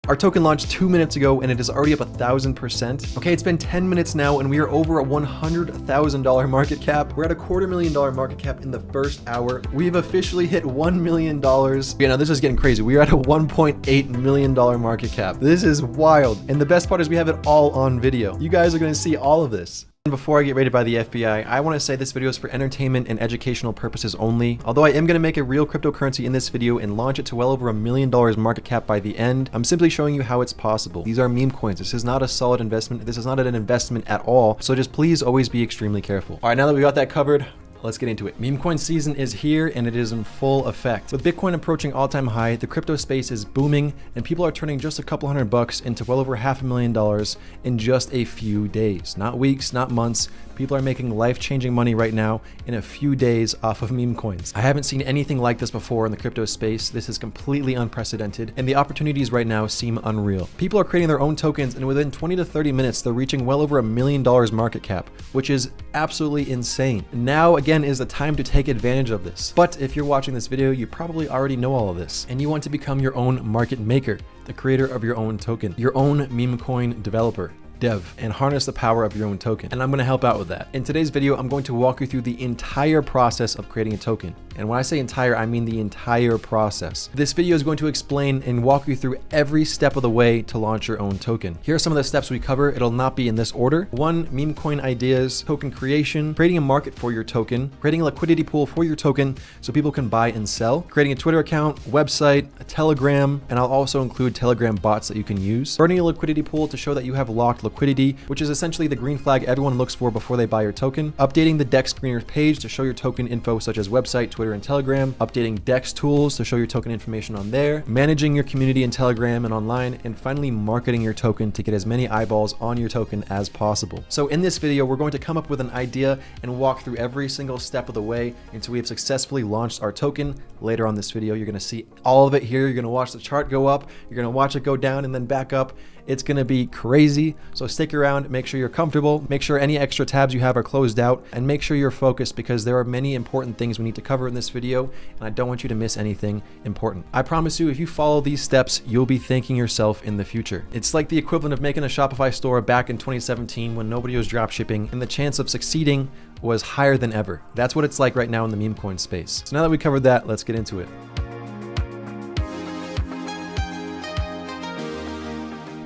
Our token launched 2 minutes ago and it is already up 1,000%. Okay, it's been 10 minutes now and we are over a $100,000 market cap. We're at a $250,000 market cap in the first hour. We've officially hit $1 million. You know, this is getting crazy. We are at a $1.8 million market cap. This is wild. And the best part is we have it all on video. You guys are going to see all of this. Before I get raided by the FBI, I want to say this video is for entertainment and educational purposes only. Although I am going to make a real cryptocurrency in this video and launch it to well over $1 million market cap by the end, I'm simply showing you how it's possible. These are meme coins. This is not a solid investment. This is not an investment at all. So just please always be extremely careful. All right, now that we got that covered, let's get into it. Meme coin season is here and it is in full effect. With Bitcoin approaching all-time high, the crypto space is booming and people are turning just a couple $100 into well over $500,000 in just a few days. Not weeks, not months. People are making life-changing money right now in a few days off of meme coins. I haven't seen anything like this before in the crypto space. This is completely unprecedented and the opportunities right now seem unreal. People are creating their own tokens and within 20 to 30 minutes, they're reaching well over $1 million market cap, which is absolutely insane. Now, again, is the time to take advantage of this. But if you're watching this video, you probably already know all of this and you want to become your own market maker, the creator of your own token, your own meme coin developer. And harness the power of your own token. And I'm going to help out with that. In today's video, I'm going to walk you through the entire process of creating a token. And when I say entire, I mean the entire process. This video is going to explain and walk you through every step of the way to launch your own token. Here are some of the steps we cover. It'll not be in this order. 1, meme coin ideas, token creation, creating a market for your token, creating a liquidity pool for your token so people can buy and sell, creating a Twitter account, website, a Telegram, and I'll also include Telegram bots that you can use, burning a liquidity pool to show that you have locked liquidity, which is essentially the green flag everyone looks for before they buy your token, updating the DEX screener page to show your token info such as website, Twitter, and Telegram, updating DEX tools to show your token information on there, managing your community in Telegram and online, and finally marketing your token to get as many eyeballs on your token as possible. So in this video, we're going to come up with an idea and walk through every single step of the way until we have successfully launched our token. Later on this video, you're going to see all of it here. You're going to watch the chart go up, you're going to watch it go down and then back up. It's going to be crazy. So stick around, make sure you're comfortable, make sure any extra tabs you have are closed out, and make sure you're focused because there are many important things we need to cover in this video, and I don't want you to miss anything important. I promise you, if you follow these steps, you'll be thanking yourself in the future. It's like the equivalent of making a Shopify store back in 2017 when nobody was dropshipping, and the chance of succeeding was higher than ever. That's what it's like right now in the meme coin space. So now that we covered that, let's get into it.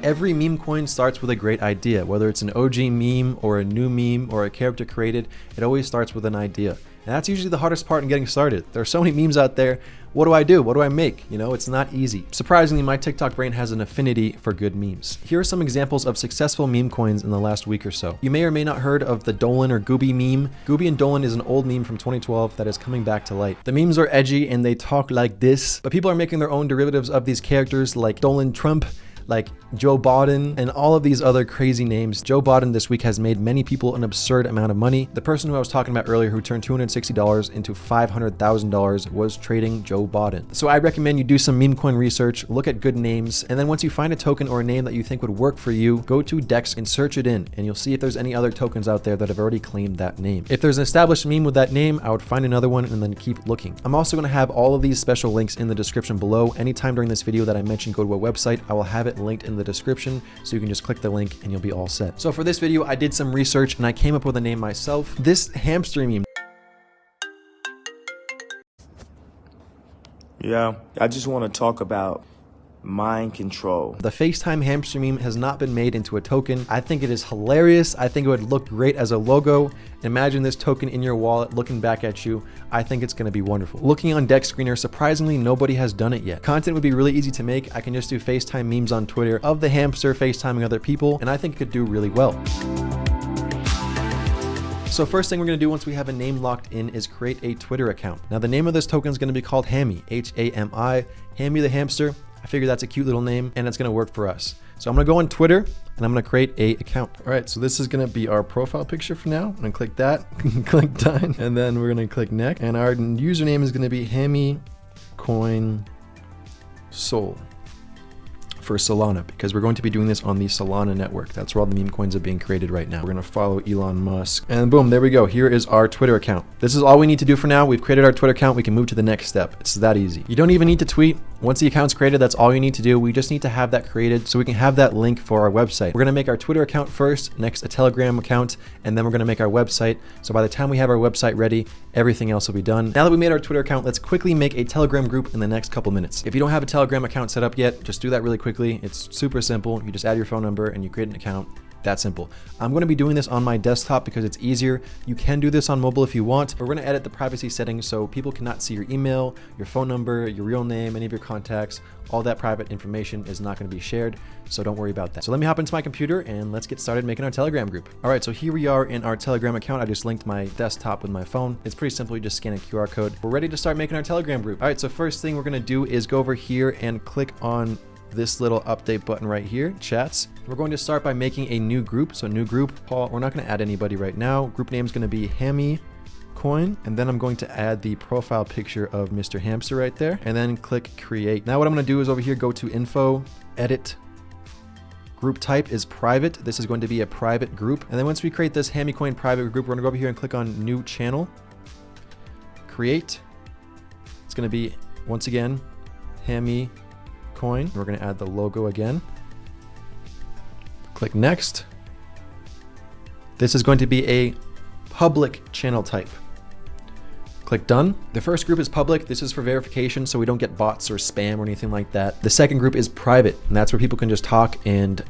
Every meme coin starts with a great idea, whether it's an OG meme or a new meme or a character created, it always starts with an idea. And that's usually the hardest part in getting started. There are so many memes out there. What do I do? What do I make? You know, it's not easy. Surprisingly, my TikTok brain has an affinity for good memes. Here are some examples of successful meme coins in the last week or so. You may or may not heard of the Dolan or Gooby meme. Gooby and Dolan is an old meme from 2012 that is coming back to light. The memes are edgy and they talk like this, but people are making their own derivatives of these characters like Dolan Trump, like Joe Biden, and all of these other crazy names. Joe Biden this week has made many people an absurd amount of money. The person who I was talking about earlier who turned $260 into $500,000 was trading Joe Biden. So I recommend you do some meme coin research, look at good names, and then once you find a token or a name that you think would work for you, go to DEX and search it in, and you'll see if there's any other tokens out there that have already claimed that name. If there's an established meme with that name, I would find another one and then keep looking. I'm also going to have all of these special links in the description below. Anytime during this video that I mentioned go to a website, I will have it linked in the description, so you can just click the link and you'll be all set. So for this video, I did some research and I came up with a name myself. This hamster meme. Yeah, I just want to talk about mind control. The FaceTime hamster meme has not been made into a token. I think it is hilarious. I think it would look great as a logo. Imagine this token in your wallet looking back at you. I think it's going to be wonderful. Looking on DEX Screener, surprisingly, nobody has done it yet. Content would be really easy to make. I can just do FaceTime memes on Twitter of the hamster FaceTiming other people, and I think it could do really well. So first thing we're going to do once we have a name locked in is create a Twitter account. Now the name of this token is going to be called Hammy, H-A-M-I, Hammy the hamster. I figure that's a cute little name and it's going to work for us. So I'm going to go on Twitter and I'm going to create a account. All right, so this is going to be our profile picture for now. I'm going to click that, click done, and then we're going to click next. And our username is going to be Hammy Coin Soul. for Solana, because we're going to be doing this on the Solana network. That's where all the meme coins are being created right now. We're going to follow Elon Musk, and boom, there we go. Here is our Twitter account. This is all we need to do for now. We've created our Twitter account. We can move to the next step. It's that easy. You don't even need to tweet. Once the account's created, that's all you need to do. We just need to have that created so we can have that link for our website. We're going to make our Twitter account first, next a Telegram account, and then we're going to make our website. So by the time we have our website ready, everything else will be done. Now that we made our Twitter account, let's quickly make a Telegram group in the next couple minutes. If you don't have a Telegram account set up yet, just do that really quickly. It's super simple. You just add your phone number and you create an account. That simple. I'm going to be doing this on my desktop because it's easier. You can do this on mobile if you want, but we're going to edit the privacy settings so people cannot see your email, your phone number, your real name, any of your contacts. All that private information is not going to be shared, so don't worry about that. So let me hop into my computer and let's get started making our Telegram group. All right, so here we are in our Telegram account. I just linked my desktop with my phone. It's pretty simple. You just scan a QR code. We're ready to start making our Telegram group. All right, so first thing we're going to do is go over here and click on this little update button right here, chats. We're going to start by making a new group. So new group, Paul, we're not going to add anybody right now. Group name is going to be Hammy Coin. And then I'm going to add the profile picture of Mr. Hamster right there and then click create. Now what I'm going to do is over here, go to info, edit. Group type is private. This is going to be a private group. And then once we create this Hammy Coin private group, we're going to go over here and click on new channel, create. It's going to be, once again, Hammy Coin. We're going to add the logo again. Click next. This is going to be a public channel type. Click done. The first group is public. This is for verification so we don't get bots or spam or anything like that. The second group is private, and that's where people can just talk and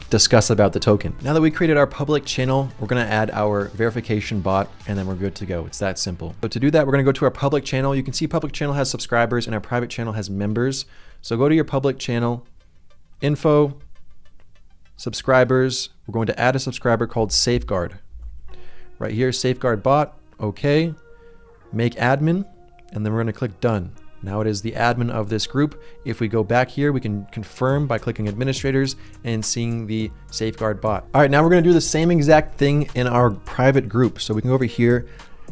discuss about the token. Now that we created our public channel, we're going to add our verification bot and then we're good to go. It's that simple. So to do that, we're going to go to our public channel. You can see public channel has subscribers and our private channel has members. So go to your public channel, info, subscribers. We're going to add a subscriber called Safeguard. Right here, Safeguard bot. Okay. Make admin, and then we're going to click done. Now it is the admin of this group. If we go back here, we can confirm by clicking administrators and seeing the Safeguard bot. All right, now we're going to do the same exact thing in our private group. So we can go over here,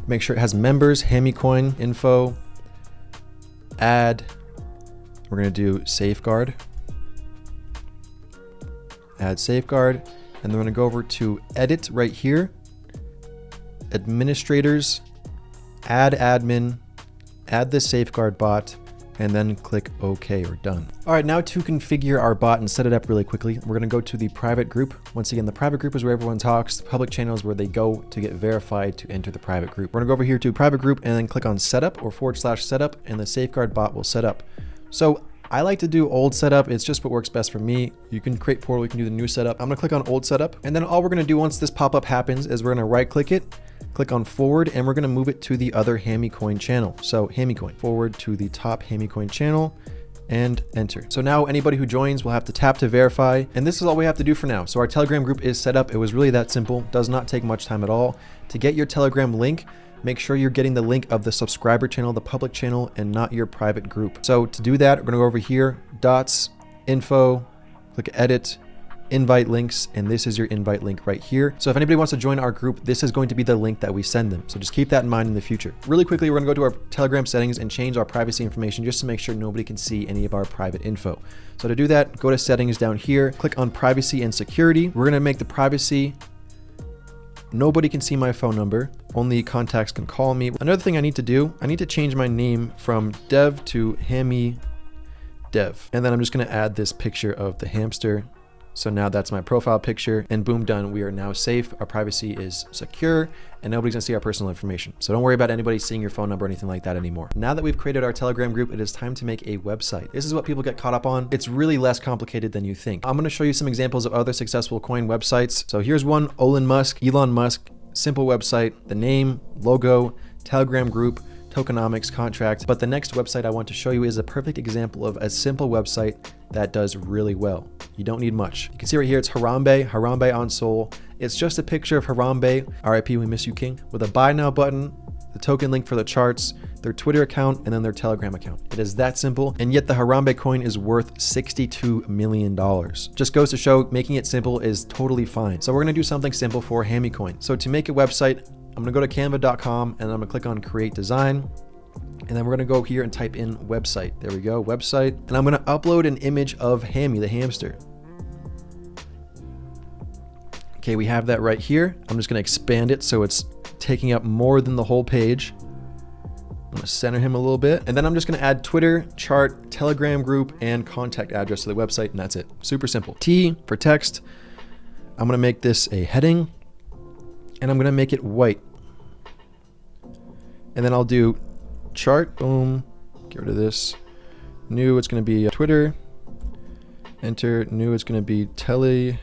make sure it has members, Hammy Coin, info, add. We're going to do Safeguard, add Safeguard, and then we're going to go over to edit right here, administrators, add admin, add the Safeguard bot, and then click OK or done. All right, now to configure our bot and set it up really quickly, we're going to go to the private group. Once again, the private group is where everyone talks. The public channel is where they go to get verified to enter the private group. We're going to go over here to private group and then click on setup or /setup, and the Safeguard bot will set up. So I like to do old setup. It's just what works best for me. You can create portal, you can do the new setup. I'm going to click on old setup, and then all we're going to do once this pop-up happens is we're going to right click it, click on forward, and we're going to move it to the other Hammy Coin channel. So Hammy Coin, forward to the top Hammy Coin channel and enter. So now anybody who joins will have to tap to verify, and this is all we have to do for now. So our Telegram group is set up. It was really that simple. Does not take much time at all. To get your Telegram link, make sure you're getting the link of the subscriber channel, the public channel, and not your private group. So to do that, we're going to go over here, dots, info, click edit, invite links, and this is your invite link right here. So if anybody wants to join our group, this is going to be the link that we send them. So just keep that in mind in the future. Really quickly, we're going to go to our Telegram settings and change our privacy information just to make sure nobody can see any of our private info. So to do that, go to settings down here, click on privacy and security. We're going to make the privacy nobody can see my phone number. Only contacts can call me. Another thing I need to do, I need to change my name from Dev to Hammy Dev. And then I'm just going to add this picture of the hamster. So now that's my profile picture, and boom, done. We are now safe. Our privacy is secure, and nobody's gonna see our personal information. So don't worry about anybody seeing your phone number or anything like that anymore. Now that we've created our Telegram group, it is time to make a website. This is what people get caught up on. It's really less complicated than you think. I'm gonna show you some examples of other successful coin websites. So here's one, Elon Musk, simple website, the name, logo, Telegram group, tokenomics, contract. But the next website I want to show you is a perfect example of a simple website that does really well. You don't need much. You can see right here, it's Harambe on Sol. It's just a picture of Harambe, RIP, we miss you, King, with a buy now button, the token link for the charts, their Twitter account, and then their Telegram account. It is that simple, and yet the Harambe coin is worth $62 million. Just goes to show making it simple is totally fine. So we're gonna do something simple for Hammy Coin. So to make a website, I'm gonna go to canva.com and I'm gonna click on create design. And then we're gonna go here and type in website. There we go, website. And I'm gonna upload an image of Hammy, the hamster. Okay, we have that right here. I'm just gonna expand it so it's taking up more than the whole page. I'm gonna center him a little bit. And then I'm just gonna add Twitter, chart, Telegram group, and contact address to the website, and that's it. Super simple. T for text. I'm gonna make this a heading, and I'm gonna make it white. And then I'll do chart, boom, get rid of this. New, it's gonna be Twitter. Enter, new, it's gonna be Telegram.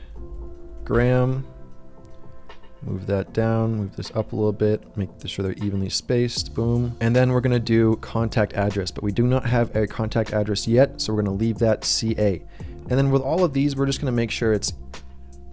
Move that down, move this up a little bit, make sure they're evenly spaced, boom. And then we're gonna do contact address, but we do not have a contact address yet, so we're gonna leave that CA. And then with all of these, we're just gonna make sure it's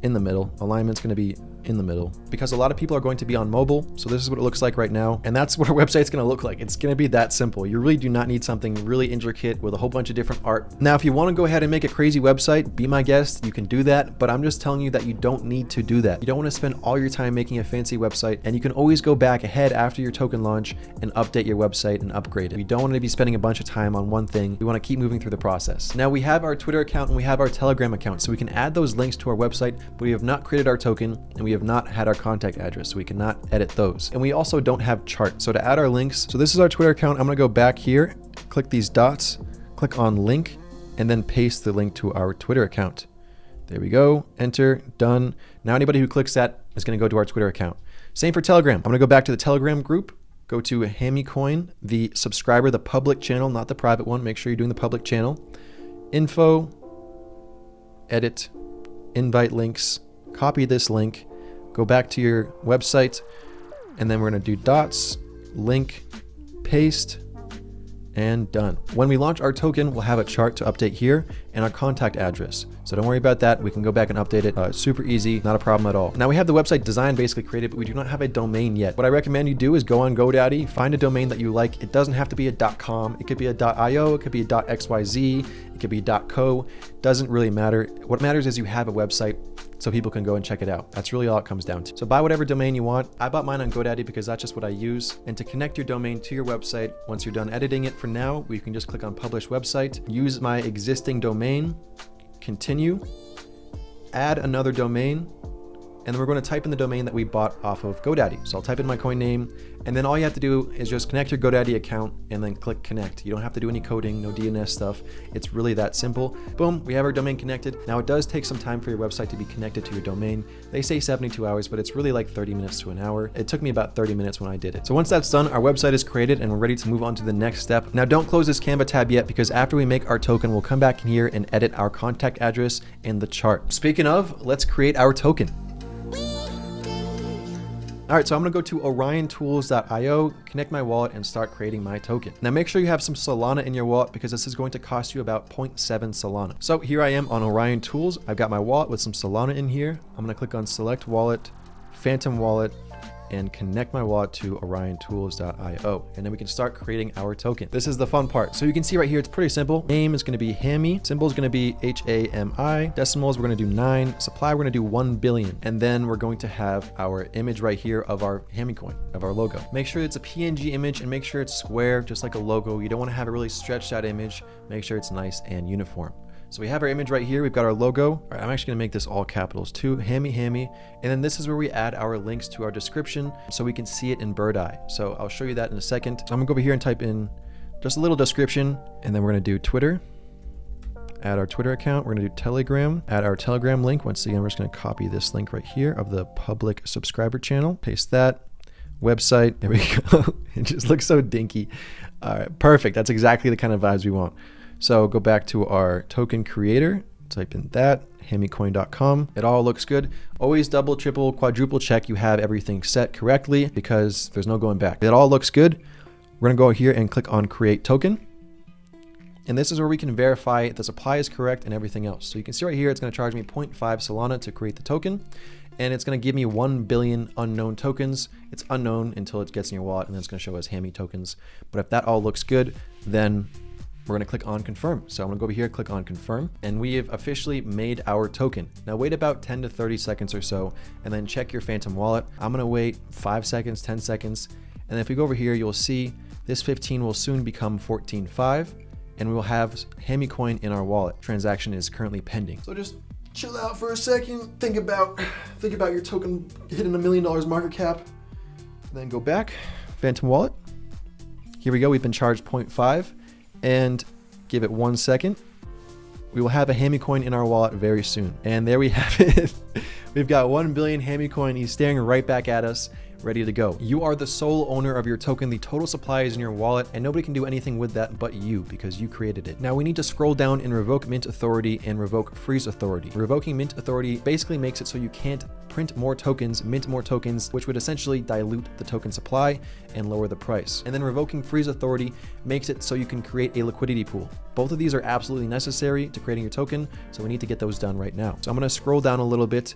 in the middle. Alignment's gonna be in the middle because a lot of people are going to be on mobile. So this is what it looks like right now. And that's what our website's gonna look like. It's gonna be that simple. You really do not need something really intricate with a whole bunch of different art. Now, if you wanna go ahead and make a crazy website, be my guest, you can do that. But I'm just telling you that you don't need to do that. You don't wanna spend all your time making a fancy website, and you can always go back ahead after your token launch and update your website and upgrade it. You don't wanna be spending a bunch of time on one thing. We wanna keep moving through the process. Now we have our Twitter account and we have our Telegram account, so we can add those links to our website, but we have not created our token and we have not had our contact address, so we cannot edit those. And we also don't have chart. So to add our links, so this is our Twitter account. I'm gonna go back here, click these dots, click on link, and then paste the link to our Twitter account. There we go, enter, done. Now anybody who clicks that is gonna go to our Twitter account. Same for Telegram. I'm gonna go back to the Telegram group, go to HammyCoin, the subscriber, the public channel, not the private one. Make sure you're doing the public channel. Info, edit, invite links, copy this link, go back to your website, and then we're gonna do dots, link, paste, and done. When we launch our token, we'll have a chart to update here and our contact address. So don't worry about that. We can go back and update it. Super easy, not a problem at all. Now we have the website design basically created, but we do not have a domain yet. What I recommend you do is go on GoDaddy, find a domain that you like. It doesn't have to be a .com. It could be a .io. It could be a .xyz. It could be .co. Doesn't really matter. What matters is you have a website so people can go and check it out. That's really all it comes down to. So buy whatever domain you want. I bought mine on GoDaddy because that's just what I use. And to connect your domain to your website, once you're done editing it for now, you can just click on publish website, use my existing domain, continue, add another domain, and then we're going to type in the domain that we bought off of GoDaddy. So I'll type in my coin name, and then all you have to do is just connect your GoDaddy account and then click connect. You don't have to do any coding, no DNS stuff. It's really that simple. Boom, we have our domain connected. Now it does take some time for your website to be connected to your domain. They say 72 hours, but it's really like 30 minutes to an hour. It took me about 30 minutes when I did it. So once that's done, our website is created and we're ready to move on to the next step. Now don't close this Canva tab yet, because after we make our token, we'll come back in here and edit our contact address and the chart. Speaking of, let's create our token. All right, so I'm gonna go to oriontools.io, connect my wallet, and start creating my token. Now make sure you have some Solana in your wallet, because this is going to cost you about 0.7 Solana. So here I am on Orion Tools. I've got my wallet with some Solana in here. I'm gonna click on select wallet, phantom wallet, and connect my wallet to oriontools.io. And then we can start creating our token. This is the fun part. So you can see right here, it's pretty simple. Name is gonna be Hammy. Symbol is gonna be HAMI. Decimals, we're gonna do 9. Supply, we're gonna do 1 billion. And then we're going to have our image right here of our Hammy coin, of our logo. Make sure it's a PNG image and make sure it's square, just like a logo. You don't wanna have a really stretched out image. Make sure it's nice and uniform. So we have our image right here. We've got our logo. All right, I'm actually gonna make this all capitals too, Hammy. And then this is where we add our links to our description so we can see it in bird eye. So I'll show you that in a second. So I'm gonna go over here and type in just a little description, and then we're gonna do Twitter, add our Twitter account. We're gonna do Telegram, add our Telegram link. Once again, we're just gonna copy this link right here of the public subscriber channel, paste that. Website, there we go. It just looks so dinky. All right, perfect. That's exactly the kind of vibes we want. So go back to our token creator, type in that, hammycoin.com. It all looks good. Always double, triple, quadruple check you have everything set correctly, because there's no going back. It all looks good. We're gonna go here and click on create token. And this is where we can verify if the supply is correct and everything else. So you can see right here, it's gonna charge me 0.5 Solana to create the token. And it's gonna give me 1 billion unknown tokens. It's unknown until it gets in your wallet, and then it's gonna show as Hammy tokens. But if that all looks good, then we're gonna click on confirm. So I'm gonna go over here, click on confirm, and we have officially made our token. Now wait about 10 to 30 seconds or so, and then check your Phantom wallet. I'm gonna wait 5 seconds, 10 seconds. And then if we go over here, you'll see This 15 will soon become 14.5, and we will have Hammy coin in our wallet. Transaction is currently pending. So just chill out for a second. Think about your token hitting $1 million market cap. Then go back, Phantom Wallet. Here we go. We've been charged 0.5, and give it 1 second. We will have a Hammy coin in our wallet very soon. And there we have it. We've got 1 billion Hammy coin. He's staring right back at us, ready to go. You are the sole owner of your token. The total supply is in your wallet, and nobody can do anything with that but you, because you created it. Now we need to scroll down and revoke mint authority and revoke freeze authority. Revoking mint authority basically makes it so you can't print more tokens, mint more tokens, which would essentially dilute the token supply and lower the price. And then revoking freeze authority makes it so you can create a liquidity pool. Both of these are absolutely necessary to creating your token, so we need to get those done right now. So I'm going to scroll down a little bit,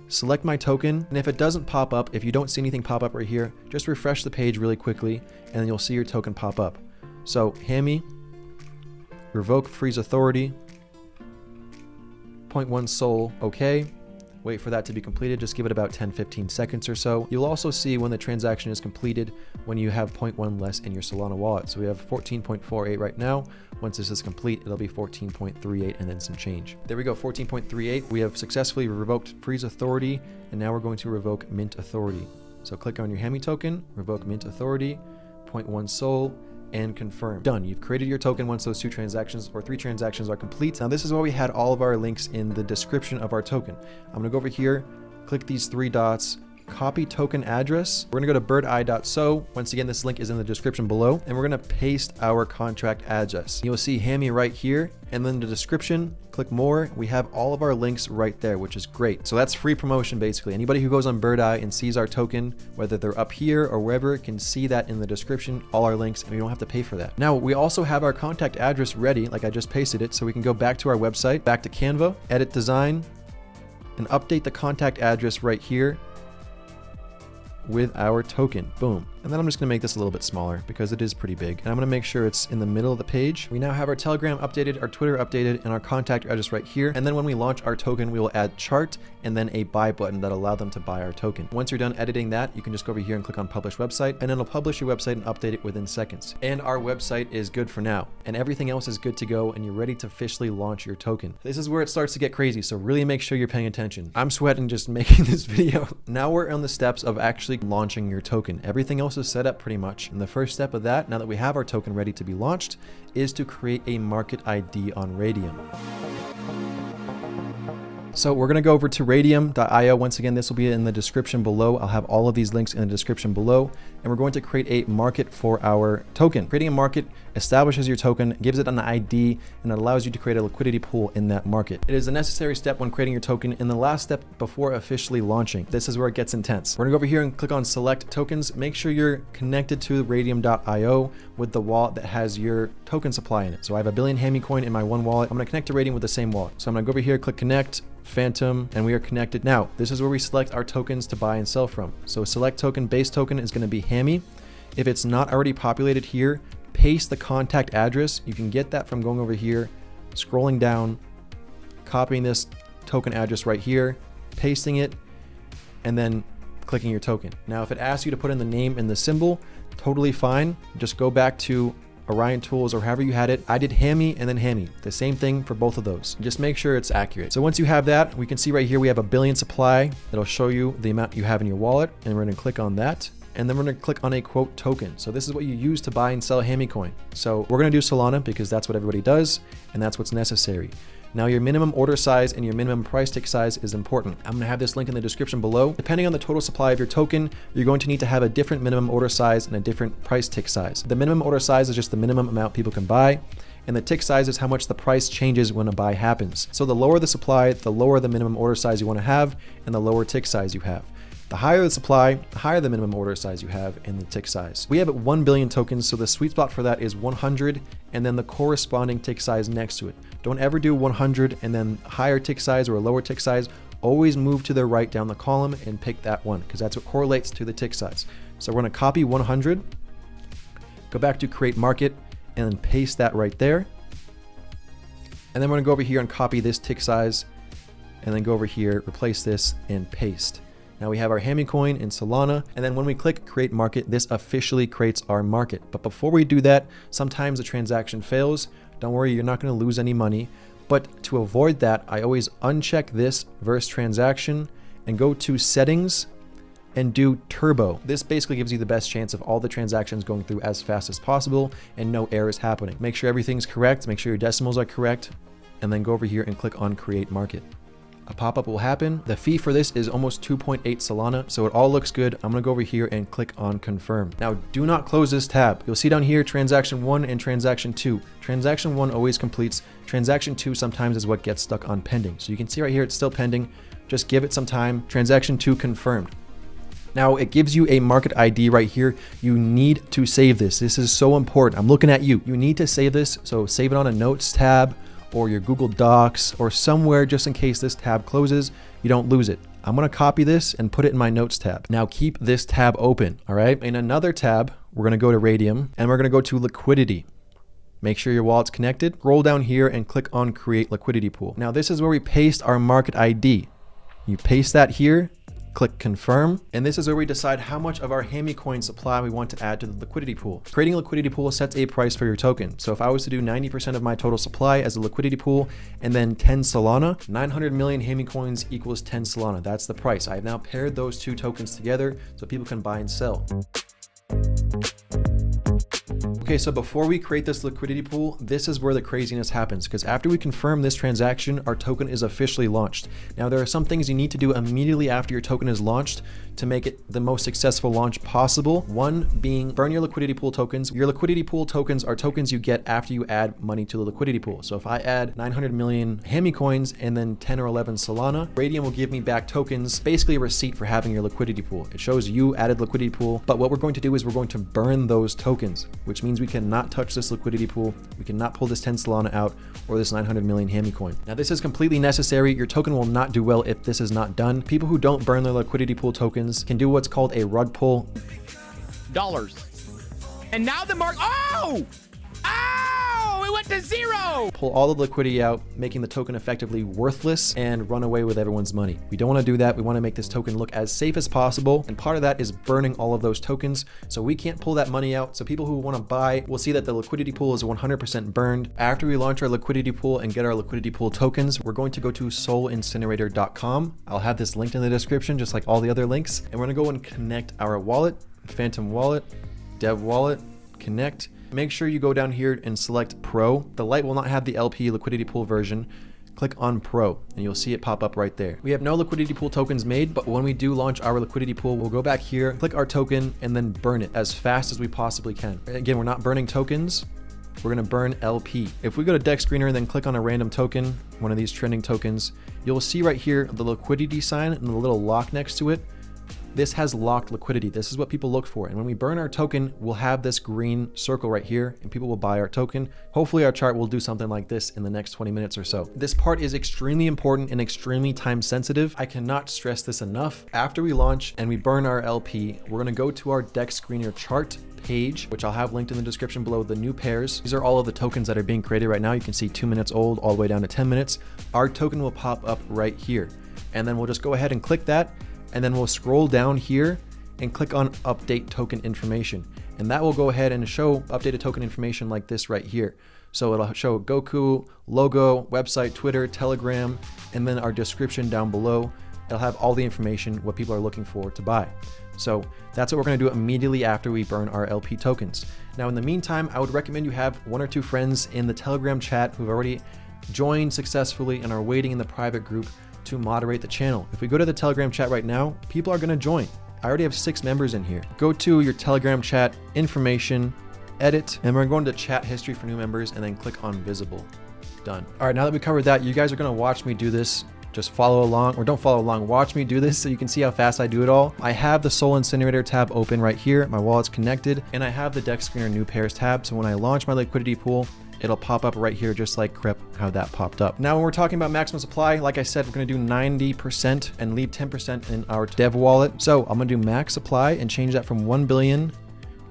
select my token, and if it doesn't pop up, if you don't see anything pop up right here, just refresh the page really quickly, and then you'll see your token pop up. So Hammy, revoke freeze authority, 0.1 SOL, okay. Wait for that to be completed. Just give it about 10-15 seconds or so. You'll also see when the transaction is completed when you have 0.1 less in your Solana wallet. So we have 14.48 right now. Once this is complete, it'll be 14.38 and then some change. There we go, 14.38. We have successfully revoked freeze authority, and now we're going to revoke mint authority. So click on your Hammy token, revoke mint authority, 0.1 SOL, and confirm. Done. You've created your token once those 2 transactions or 3 transactions are complete. Now this is why we had all of our links in the description of our token. I'm gonna go over here, click these 3 dots, copy token address. We're gonna go to birdeye.so. Once again, this link is in the description below, and we're gonna paste our contract address. You'll see Hammy right here, and then the description, click more. We have all of our links right there, which is great. So that's free promotion basically. Anybody who goes on Birdeye and sees our token, whether they're up here or wherever, can see that in the description, all our links, and we don't have to pay for that. Now, we also have our contact address ready, like I just pasted it, so we can go back to our website, back to Canva, edit design, and update the contact address right here with our token. Boom. And then I'm just gonna make this a little bit smaller because it is pretty big. And I'm gonna make sure it's in the middle of the page. We now have our Telegram updated, our Twitter updated, and our contact address right here. And then when we launch our token, we will add chart and then a buy button that allow them to buy our token. Once you're done editing that, you can just go over here and click on publish website, and it'll publish your website and update it within seconds. And our website is good for now. And everything else is good to go, and you're ready to officially launch your token. This is where it starts to get crazy, so really make sure you're paying attention. I'm sweating just making this video. Now we're on the steps of actually launching your token. Everything else is set up pretty much. And the first step of that, now that we have our token ready to be launched, is to create a market ID on Raydium. So we're going to go over to Raydium.io. Once again, this will be in the description below. I'll have all of these links in the description below. And we're going to create a market for our token. Creating a market establishes your token, gives it an ID, and it allows you to create a liquidity pool in that market. It is a necessary step when creating your token and the last step before officially launching. This is where it gets intense. We're going to go over here and click on select tokens. Make sure you're connected to Raydium.io with the wallet that has your token supply in it. So I have 1 billion Hammy coin in my one wallet. I'm going to connect to Raydium with the same wallet. So I'm going to go over here, click connect, Phantom, and we are connected. Now, this is where we select our tokens to buy and sell from. So select token, base token is going to be Hammy. If it's not already populated here, paste the contact address. You can get that from going over here, scrolling down, copying this token address right here, pasting it, and then clicking your token. Now, if it asks you to put in the name and the symbol, totally fine. Just go back to Orion Tools or however you had it. I did Hammy and then Hammy. The same thing for both of those. Just make sure it's accurate. So once you have that, we can see right here we have 1 billion supply. That'll show you the amount you have in your wallet, and we're going to click on that. And then we're going to click on a quote token. So this is what you use to buy and sell Hammy coin. So we're going to do Solana because that's what everybody does, and that's what's necessary. Now your minimum order size and your minimum price tick size is important. I'm going to have this link in the description below. Depending on the total supply of your token, you're going to need to have a different minimum order size and a different price tick size. The minimum order size is just the minimum amount people can buy, and the tick size is how much the price changes when a buy happens. So the lower the supply, the lower the minimum order size you want to have, and the lower tick size you have. The higher the supply, the higher the minimum order size you have and the tick size. We have 1 billion tokens, so the sweet spot for that is 100 and then the corresponding tick size next to it. Don't ever do 100 and then higher tick size or a lower tick size. Always move to the right down the column and pick that one because that's what correlates to the tick size. So we're going to copy 100, go back to create market, and then paste that right there. And then we're going to go over here and copy this tick size, and then go over here, replace this, and paste. Now we have our Hammy coin in Solana, and then when we click create market, this officially creates our market. But before we do that, sometimes the transaction fails. Don't worry, you're not going to lose any money. But to avoid that, I always uncheck this versus transaction and go to settings and do turbo. This basically gives you the best chance of all the transactions going through as fast as possible and no errors happening. Make sure everything's correct, make sure your decimals are correct, and then go over here and click on create market. A pop-up will happen. The fee for this is almost 2.8 Solana, so it all looks good. I'm gonna go over here and click on confirm. Now, do not close this tab. You'll see down here transaction 1 and transaction 2. Transaction 1 always completes. Transaction 2 sometimes is what gets stuck on pending. So you can see right here, it's still pending. Just give it some time. Transaction 2 confirmed. Now it gives you a market ID right here. You need to save this. This is so important. I'm looking at you. You need to save this. So save it on a notes tab or your Google Docs or somewhere just in case this tab closes, you don't lose it. I'm gonna copy this and put it in my notes tab. Now keep this tab open, all right? In another tab, we're gonna go to Raydium and we're gonna go to liquidity. Make sure your wallet's connected. Scroll down here and click on create liquidity pool. Now this is where we paste our market ID. You paste that here, click confirm, and this is where we decide how much of our Hammy coin supply we want to add to the liquidity pool. Creating a liquidity pool sets a price for your token. So if I was to do 90% of my total supply as a liquidity pool and then 10 Solana, 900 million Hammy coins equals 10 Solana. That's the price. I have now paired those two tokens together so people can buy and sell. Okay, so before we create this liquidity pool, this is where the craziness happens, because after we confirm this transaction, our token is officially launched. Now, there are some things you need to do immediately after your token is launched to make it the most successful launch possible. One being burn your liquidity pool tokens. Your liquidity pool tokens are tokens you get after you add money to the liquidity pool. So if I add 900 million Hammy coins and then 10 or 11 Solana, Raydium will give me back tokens, basically a receipt for having your liquidity pool. It shows you added liquidity pool, but what we're going to do is we're going to burn those tokens, which means we cannot touch this liquidity pool. We cannot pull this 10 Solana out or this 900 million Hammy coin. Now, this is completely necessary. Your token will not do well if this is not done. People who don't burn their liquidity pool tokens can do what's called a rug pull. Dollars. And now the mark, oh! Oh, it went to zero! Pull all the liquidity out, making the token effectively worthless and run away with everyone's money. We don't want to do that. We want to make this token look as safe as possible. And part of that is burning all of those tokens. So we can't pull that money out. So people who want to buy will see that the liquidity pool is 100% burned. After we launch our liquidity pool and get our liquidity pool tokens, we're going to go to soulincinerator.com. I'll have this linked in the description, just like all the other links. And we're going to go and connect our wallet, Phantom Wallet, Dev Wallet, connect. Make sure you go down here and select Pro. The Lite will not have the LP liquidity pool version. Click on Pro and you'll see it pop up right there. We have no liquidity pool tokens made, but when we do launch our liquidity pool, we'll go back here, click our token, and then burn it as fast as we possibly can. Again, we're not burning tokens. We're gonna burn LP. If we go to Dex Screener and then click on a random token, one of these trending tokens, you'll see right here the liquidity sign and the little lock next to it. This has locked liquidity. This is what people look for. And when we burn our token, we'll have this green circle right here and people will buy our token. Hopefully our chart will do something like this in the next 20 minutes or so. This part is extremely important and extremely time sensitive. I cannot stress this enough. After we launch and we burn our LP, we're gonna go to our Dex Screener chart page, which I'll have linked in the description below, the new pairs. These are all of the tokens that are being created right now. You can see 2 minutes old all the way down to 10 minutes. Our token will pop up right here. And then we'll just go ahead and click that. And then we'll scroll down here and click on update token information. And that will go ahead and show updated token information like this right here. So it'll show Goku, logo, website, Twitter, Telegram, and then our description down below. It'll have all the information, what people are looking for to buy. So that's what we're gonna do immediately after we burn our LP tokens. Now, in the meantime, I would recommend you have 1 or 2 friends in the Telegram chat who've already joined successfully and are waiting in the private group to moderate the channel. If we go to the Telegram chat right now, people are gonna join. I already have 6 members in here. Go to your Telegram chat, information, edit, and we're going to chat history for new members and then click on visible. Done. All right, now that we covered that, you guys are gonna watch me do this. Just follow along, or don't follow along, watch me do this so you can see how fast I do it all. I have the Soul Incinerator tab open right here. My wallet's connected, and I have the Dex Screener new pairs tab. So when I launch my liquidity pool, it'll pop up right here, just like Crep, how that popped up. Now, when we're talking about maximum supply, like I said, we're gonna do 90% and leave 10% in our Dev wallet. So I'm gonna do max supply and change that from 1 billion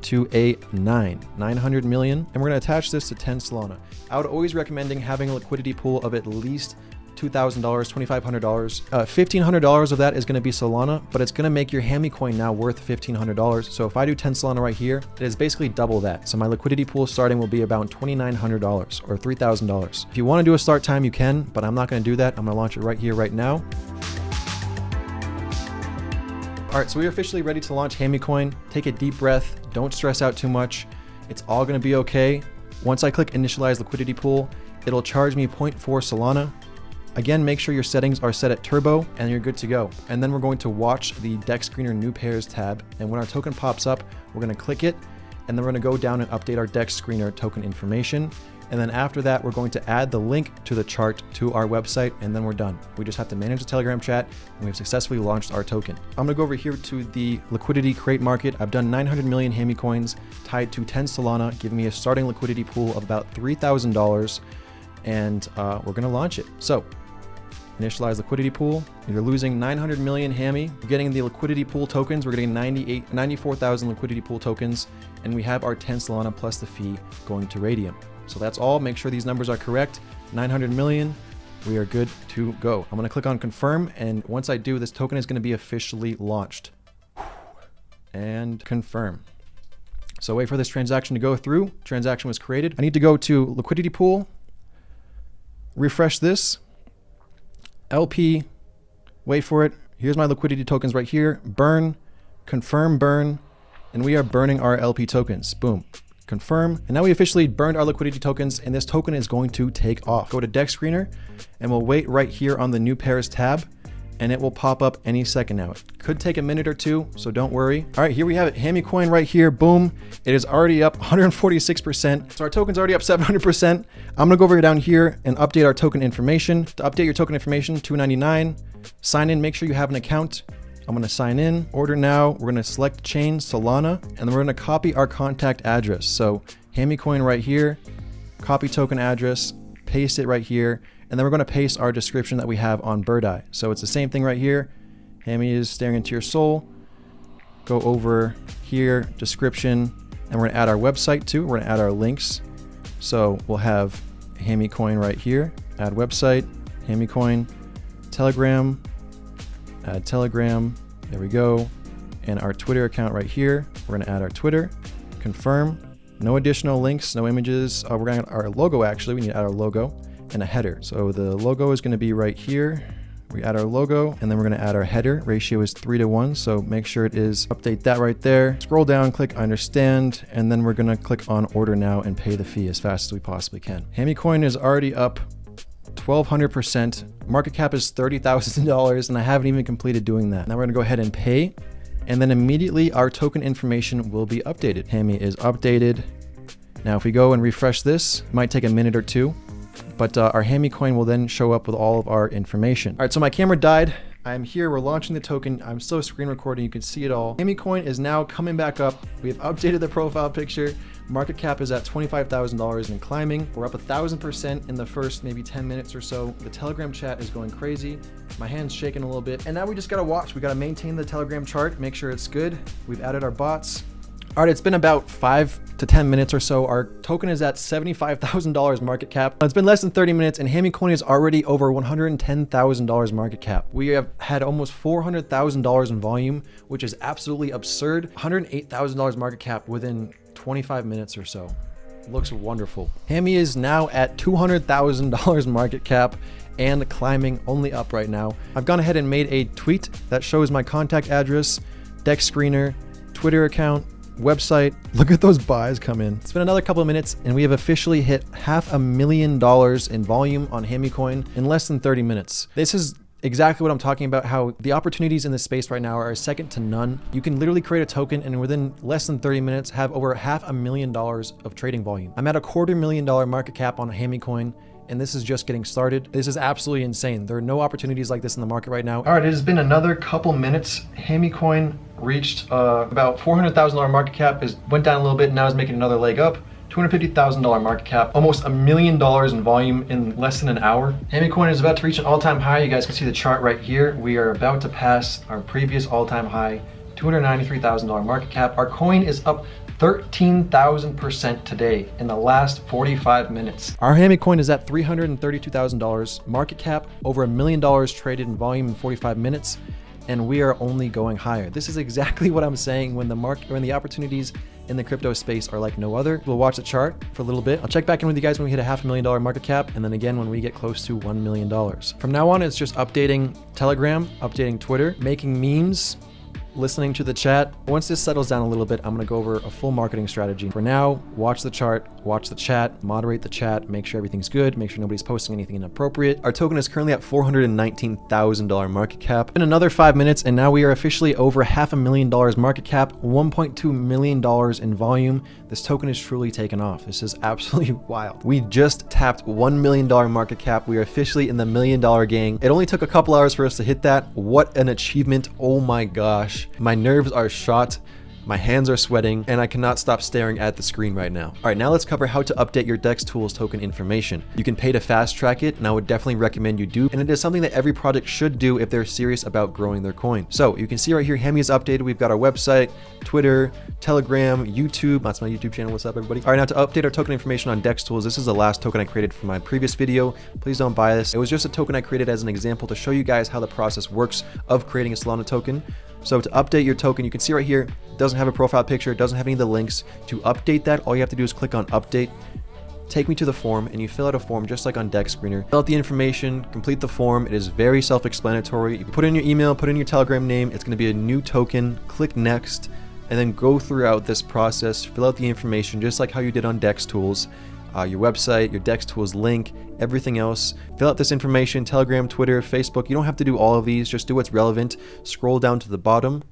to a 900 million. And we're gonna attach this to 10 Solana. I would always recommending having a liquidity pool of at least $2,000, $2,500. $1,500 of that is going to be Solana, but it's going to make your Hammy coin now worth $1,500. So if I do 10 Solana right here, it is basically double that. So my liquidity pool starting will be about $2,900 or $3,000. If you want to do a start time, you can, but I'm not going to do that. I'm going to launch it right here, right now. All right, so we're officially ready to launch Hammy coin. Take a deep breath. Don't stress out too much. It's all going to be okay. Once I click initialize liquidity pool, it'll charge me 0.4 Solana. Again, make sure your settings are set at turbo and you're good to go. And then we're going to watch the DEX Screener New Pairs tab. And when our token pops up, we're going to click it, and then we're going to go down and update our DEX Screener token information. And then after that, we're going to add the link to the chart to our website, and then we're done. We just have to manage the Telegram chat, and we've successfully launched our token. I'm gonna go over here to the liquidity crate market. I've done 900 million Hammy coins tied to 10 Solana, giving me a starting liquidity pool of about $3,000, and we're gonna launch it. So, initialize liquidity pool. You're losing 900 million Hammy. You're getting the liquidity pool tokens. We're getting 94,000 liquidity pool tokens, and we have our 10 Solana plus the fee going to Raydium. So that's all. Make sure these numbers are correct. 900 million. We are good to go. I'm going to click on confirm, and once I do, this token is going to be officially launched. And confirm. So wait for this transaction to go through. Transaction was created. I need to go to liquidity pool, refresh this, LP, wait for it. Here's my liquidity tokens right here. Burn, confirm burn, and we are burning our LP tokens. Boom. Confirm. And now we officially burned our liquidity tokens, and this token is going to take off. Go to DEX Screener, and we'll wait right here on the New Pairs tab, and it will pop up any second now. It could take a minute or two, so don't worry. All right, here we have it. Hammy coin right here. Boom. It is already up 146%. So our token's already up 700%. I'm gonna go over down here and update our token information. To update your token information, $2.99. Sign in, make sure you have an account. I'm gonna sign in, order now. We're gonna select chain Solana, and then we're gonna copy our contact address. So Hammy coin right here, copy token address, paste it right here, and then we're gonna paste our description that we have on Birdeye. So it's the same thing right here. Hammy is staring into your soul. Go over here, description, and we're gonna add our website too. We're gonna add our links. So we'll have Hammy coin right here, add website, Hammy coin, Telegram, add Telegram, there we go. And our Twitter account right here, we're gonna add our Twitter, confirm, no additional links, no images. We're gonna add our logo actually, we need to add our logo and a header. So the logo is gonna be right here. We add our logo, and then we're gonna add our header. Ratio is 3:1, so make sure it is, update that right there. Scroll down, click I understand, and then we're gonna click on order now and pay the fee as fast as we possibly can. Hammy coin is already up 1,200%. Market cap is $30,000, and I haven't even completed doing that. Now we're gonna go ahead and pay, and then immediately our token information will be updated. Hammy is updated. Now if we go and refresh this, it might take a minute or two, but our Hammy coin will then show up with all of our information. All right, so my camera died. I'm here, we're launching the token. I'm still screen recording, you can see it all. Hammy coin is now coming back up. We have updated the profile picture. Market cap is at $25,000 and climbing. We're up 1,000% in the first maybe 10 minutes or so. The Telegram chat is going crazy. My hand's shaking a little bit. And now we just gotta watch. We gotta maintain the Telegram chart, make sure it's good. We've added our bots. All right, it's been about 5 to 10 minutes or so. Our token is at $75,000 market cap. It's been less than 30 minutes, and Hammy coin is already over $110,000 market cap. We have had almost $400,000 in volume, which is absolutely absurd. $108,000 market cap within 25 minutes or so. Looks wonderful. Hammy is now at $200,000 market cap and climbing, only up right now. I've gone ahead and made a tweet that shows my contact address, DEX Screener, Twitter account, website. Look at those buys come in. It's been another couple of minutes, and we have officially hit $500,000 in volume on Hammy coin in less than 30 minutes. This is exactly what I'm talking about, how the opportunities in this space right now are second to none. You can literally create a token and within less than 30 minutes have over $500,000 of trading volume. I'm at $250,000 market cap on Hammy coin, and this is just getting started. This is absolutely insane. There are no opportunities like this in the market right now. All right, it has been another couple minutes. Hammy coin reached about $400,000 market cap, went down a little bit, and now is making another leg up. $250,000 market cap, almost $1 million in volume in less than an hour. Hammy coin is about to reach an all-time high. You guys can see the chart right here. We are about to pass our previous all-time high, $293,000 market cap. Our coin is up 13,000% today in the last 45 minutes. Our Hammy coin is at $332,000 market cap, over $1 million traded in volume in 45 minutes, and we are only going higher. This is exactly what I'm saying when the opportunities in the crypto space are like no other. We'll watch the chart for a little bit. I'll check back in with you guys when we hit a $500,000 market cap, and then again when we get close to $1 million. From now on, it's just updating Telegram, updating Twitter, making memes, listening to the chat. Once this settles down a little bit, I'm gonna go over a full marketing strategy. For now, watch the chart, watch the chat, moderate the chat, make sure everything's good, make sure nobody's posting anything inappropriate. Our token is currently at $419,000 market cap. In another 5 minutes, and now we are officially over $500,000 market cap, $1.2 million in volume. This token is truly taken off. This is absolutely wild. We just tapped $1 million market cap. We are officially in the $1 million gang. It only took a couple hours for us to hit that. What an achievement. Oh my gosh. My nerves are shot. My hands are sweating, and I cannot stop staring at the screen right now. All right, now let's cover how to update your DEX Tools token information. You can pay to fast track it, and I would definitely recommend you do. And it is something that every project should do if they're serious about growing their coin. So you can see right here, Hammy is updated. We've got our website, Twitter, Telegram, YouTube. That's my YouTube channel. What's up, everybody? All right, now to update our token information on DEX Tools, this is the last token I created for my previous video. Please don't buy this. It was just a token I created as an example to show you guys how the process works of creating a Solana token. So to update your token, you can see right here, it doesn't have a profile picture, it doesn't have any of the links. To update that, all you have to do is click on update, take me to the form, and you fill out a form just like on DEX Screener. Fill out the information, complete the form. It is very self-explanatory. You put in your email, put in your Telegram name, it's gonna be a new token, click next, and then go throughout this process, fill out the information just like how you did on DEX Tools. Your website, your DEX Tools link, everything else. Fill out this information, Telegram, Twitter, Facebook. You don't have to do all of these, just do what's relevant. Scroll down to the bottom.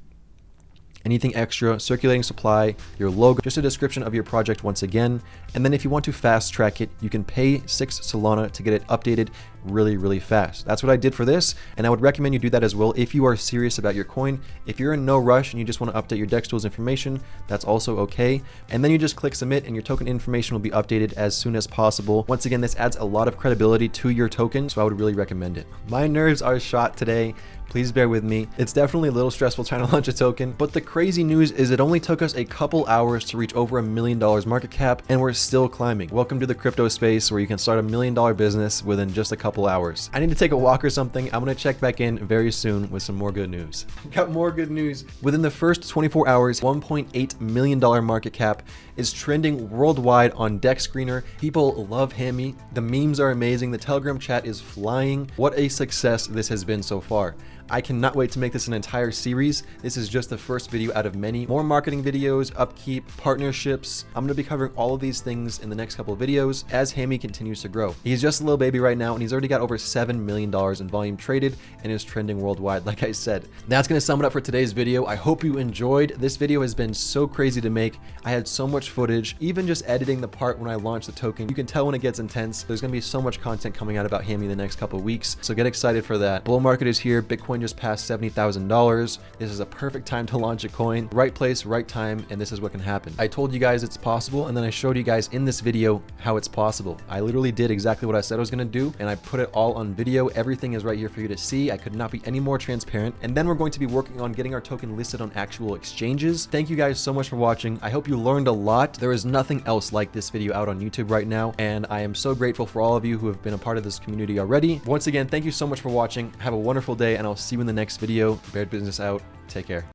Anything extra, circulating supply, your logo, just a description of your project once again. And then if you want to fast track it, you can pay 6 Solana to get it updated really, really fast. That's what I did for this, and I would recommend you do that as well if you are serious about your coin. If you're in no rush and you just want to update your DEX Tools information, that's also okay. And then you just click submit and your token information will be updated as soon as possible. Once again, this adds a lot of credibility to your token, so I would really recommend it. My nerves are shot today. Please bear with me. It's definitely a little stressful trying to launch a token, but the crazy news is it only took us a couple hours to reach over $1 million market cap, and we're still climbing. Welcome to the crypto space where you can start $1 million business within just a couple hours. I need to take a walk or something. I'm gonna check back in very soon with some more good news. Got more good news. Within the first 24 hours, $1.8 million market cap is trending worldwide on DEX Screener. People love Hammy. The memes are amazing. The Telegram chat is flying. What a success this has been so far. I cannot wait to make this an entire series. This is just the first video out of many. More marketing videos, upkeep, partnerships. I'm gonna be covering all of these things in the next couple of videos as Hammy continues to grow. He's just a little baby right now, and he's already got over $7 million in volume traded and is trending worldwide, like I said. That's gonna sum it up for today's video. I hope you enjoyed. This video has been so crazy to make. I had so much footage, even just editing the part when I launched the token. You can tell when it gets intense. There's gonna be so much content coming out about Hammy the next couple of weeks, so get excited for that. Bull market is here. Bitcoin just passed $70,000. This is a perfect time to launch a coin. Right place, right time, and this is what can happen. I told you guys it's possible, and then I showed you guys in this video how it's possible. I literally did exactly what I said I was gonna do, and I put it all on video. Everything is right here for you to see. I could not be any more transparent. And then we're going to be working on getting our token listed on actual exchanges. Thank you guys so much for watching. I hope you learned a lot. There is nothing else like this video out on YouTube right now, and I am so grateful for all of you who have been a part of this community already. Once again, thank you so much for watching. Have a wonderful day, and I'll see you in the next video. Bear Business out. Take care.